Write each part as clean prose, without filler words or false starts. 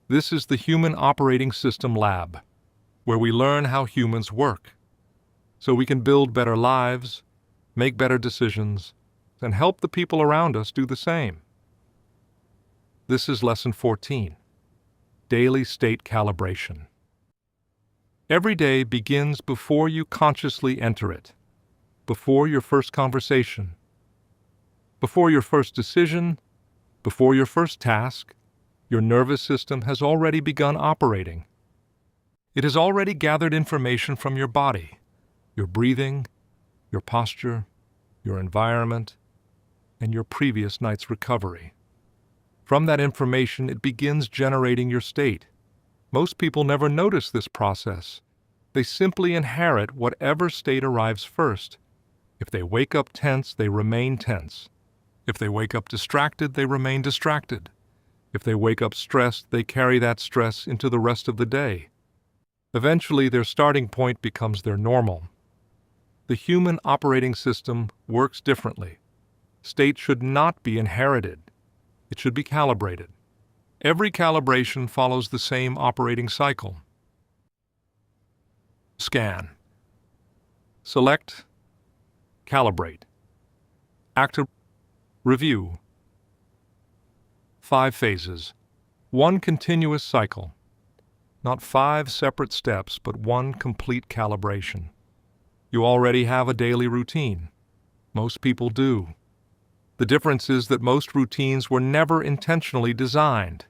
This is the Human Operating System Lab, where we learn how humans work, so we can build better lives, make better decisions, and help the people around us do the same. This is Lesson 14, Daily State Calibration. Every day begins before you consciously enter it, before your first conversation, before your first decision, before your first task. Your nervous system has already begun operating. It has already gathered information from your body, your breathing, your posture, your environment, and your previous night's recovery. From that information, it begins generating your state. Most people never notice this process. They simply inherit whatever state arrives first. If they wake up tense, they remain tense. If they wake up distracted, they remain distracted. If they wake up stressed, they carry that stress into the rest of the day. Eventually, their starting point becomes their normal. The human operating system works differently. State should not be inherited. It should be calibrated. Every calibration follows the same operating cycle. Scan. Select. Calibrate. Active. Review. 5 phases. One continuous cycle. Not 5 separate steps, but one complete calibration. You already have a daily routine. Most people do. The difference is that most routines were never intentionally designed.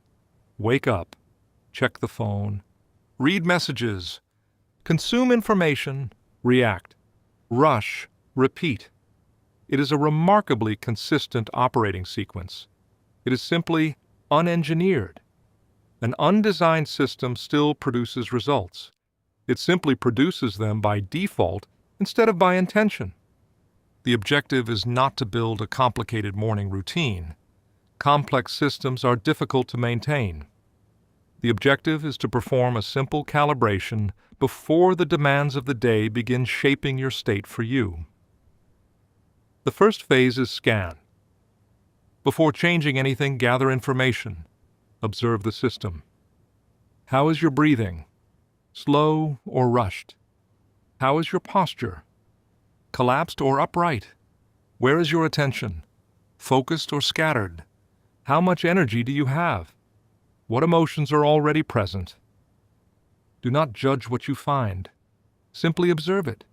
Wake up, check the phone, read messages, consume information, react, rush, repeat. It is a remarkably consistent operating sequence. It is simply unengineered. An undesigned system still produces results. It simply produces them by default instead of by intention. The objective is not to build a complicated morning routine. Complex systems are difficult to maintain. The objective is to perform a simple calibration before the demands of the day begin shaping your state for you. The first phase is scan. Before changing anything, gather information. Observe the system. How is your breathing? Slow or rushed? How is your posture? Collapsed or upright? Where is your attention? Focused or scattered? How much energy do you have? What emotions are already present? Do not judge what you find. Simply observe it.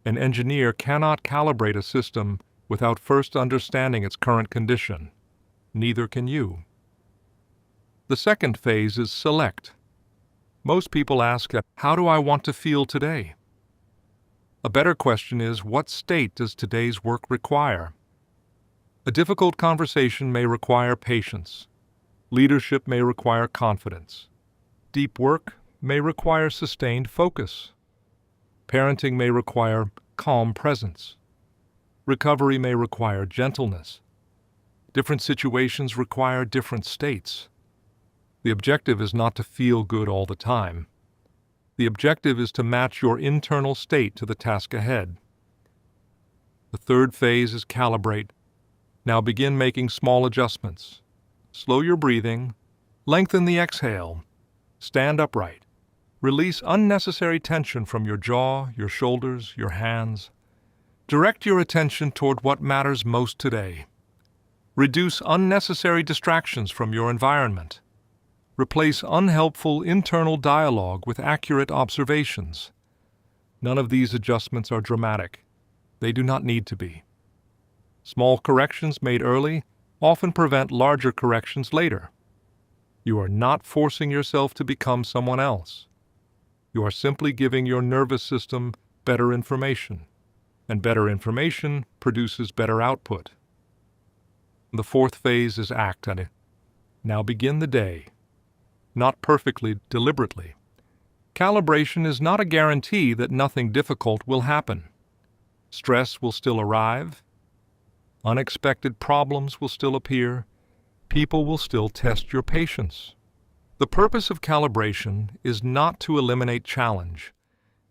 An engineer cannot calibrate a system without first understanding its current condition. Neither can you. The second phase is select. Most people ask, how do I want to feel today? A better question is, what state does today's work require? A difficult conversation may require patience. Leadership may require confidence. Deep work may require sustained focus. Parenting may require calm presence. Recovery may require gentleness. Different situations require different states. The objective is not to feel good all the time. The objective is to match your internal state to the task ahead. The third phase is calibrate. Now begin making small adjustments. Slow your breathing. Lengthen the exhale. Stand upright. Release unnecessary tension from your jaw, your shoulders, your hands. Direct your attention toward what matters most today. Reduce unnecessary distractions from your environment. Replace unhelpful internal dialogue with accurate observations. None of these adjustments are dramatic. They do not need to be. Small corrections made early often prevent larger corrections later. You are not forcing yourself to become someone else. You are simply giving your nervous system better information, and better information produces better output. The fourth phase is act on it. Now begin the day. Not perfectly, deliberately. Calibration is not a guarantee that nothing difficult will happen. Stress will still arrive. Unexpected problems will still appear. People will still test your patience. The purpose of calibration is not to eliminate challenge.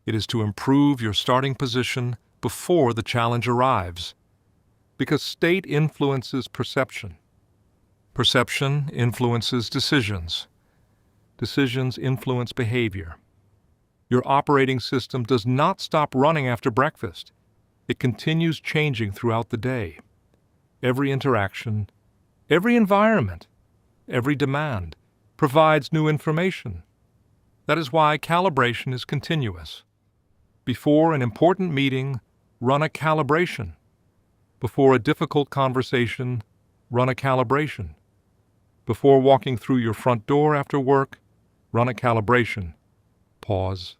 It is to improve your starting position before the challenge arrives. Because state influences perception. Perception influences decisions. Decisions influence behavior. Your operating system does not stop running after breakfast. It continues changing throughout the day. Every interaction, every environment, every demand provides new information. That is why calibration is continuous. Before an important meeting, run a calibration. Before a difficult conversation, run a calibration. Before walking through your front door after work, run a calibration. Pause.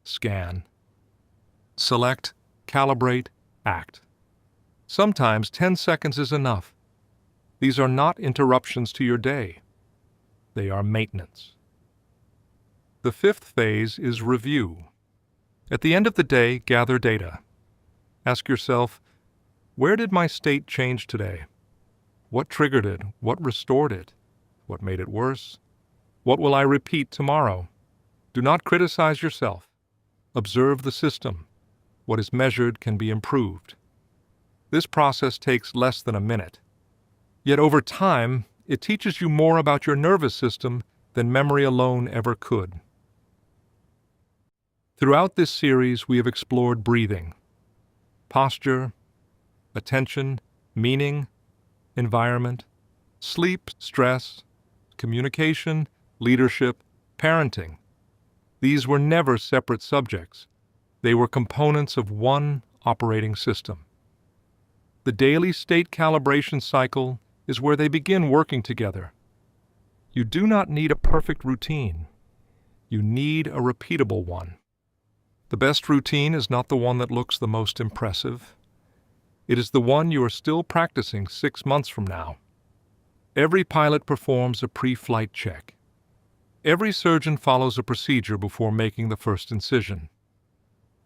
Scan. Select, calibrate, act. Sometimes 10 seconds is enough. These are not interruptions to your day. They are maintenance. The fifth phase is review. At the end of the day, gather data. Ask yourself, where did my state change today? What triggered it? What restored it? What made it worse? What will I repeat tomorrow? Do not criticize yourself. Observe the system. What is measured can be improved. This process takes less than a minute. Yet over time, it teaches you more about your nervous system than memory alone ever could. Throughout this series, we have explored breathing, posture, attention, meaning, environment, sleep, stress, communication, leadership, parenting. These were never separate subjects. They were components of one operating system. The Daily State Calibration Cycle is where they begin working together. You do not need a perfect routine. You need a repeatable one. The best routine is not the one that looks the most impressive. It is the one you are still practicing 6 months from now. Every pilot performs a pre-flight check. Every surgeon follows a procedure before making the first incision.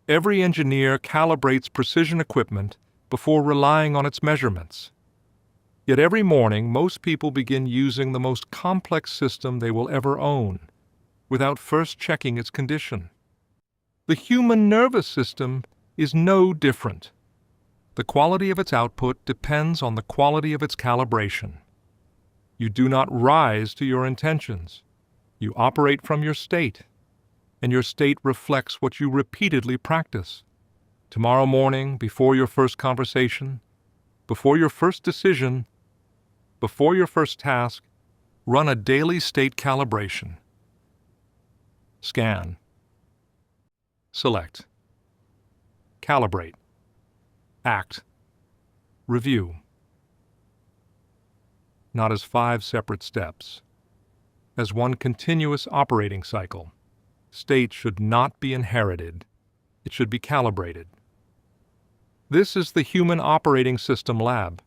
Every engineer calibrates precision equipment before relying on its measurements. Yet every morning, most people begin using the most complex system they will ever own, without first checking its condition. The human nervous system is no different. The quality of its output depends on the quality of its calibration. You do not rise to your intentions. You operate from your state, and your state reflects what you repeatedly practice. Tomorrow morning, before your first conversation, before your first decision, before your first task, run a daily state calibration. Scan. Select. Calibrate. Act. Review. Not as 5 separate steps. As one continuous operating cycle. State should not be inherited. It should be calibrated. This is the Human Operating System Lab.